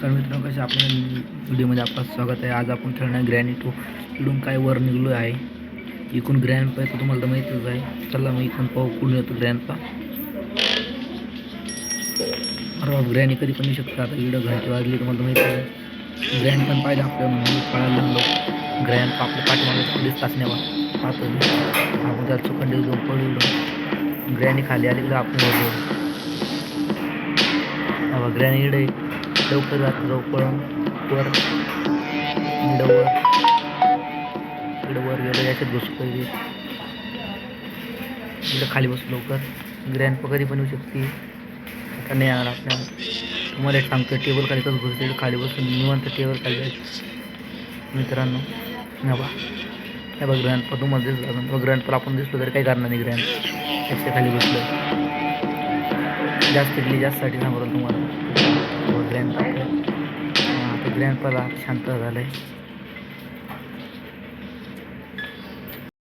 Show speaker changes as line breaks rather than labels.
नमस्कार मित्रांनो, कसे आपल्या व्हिडिओमध्ये आपलं स्वागत आहे। आज आपण खेळणार ग्रॅनी 2 इकडून काय वर निघलो आहे। इकडून ग्रँड पा तुम्हाला तर माहितीच आहे। चला मग इकडून पाहू कुठून येतो ग्रँड पा। अरे ग्रॅनी कधी पण येऊ शकतात। आता इकडं घंटे वाजली तुम्हाला माहिती आहे। ग्रँड पण पाहिजे आपल्या म्हणून कळायला लागलो। ग्रँड पा आपल्या पाठीमागे पोलीस तासण्यावा पाहतो आपण त्याला चुकंडे दोन पडलो। ग्रॅनी खाली आली की आपण होतो। ग्रॅनी इकडे लवकर जात जाऊ पळून वर इकडं वर गेलो याच्यात बसू पाहिजे। इकडं खाली बसू लवकर। ग्रँड पकडी पण येऊ शकते। आता नाही येणार आपल्याला। तुम्हाला एक सांगतो टेबल खाली कसं बसू खाली बसून निवांत टेबल खाली जायचं मित्रांनो। नवा हे बघ ग्रँड पा तुम्हाला दिसलं ग्रँड पर आपण दिसलो तरी काही करणार नाही। ग्रँड त्याच्या खाली बसलो जास्तसाठी सांगतो तुम्हाला। ग्रँड आता ग्रँड पाला शांत झालंय।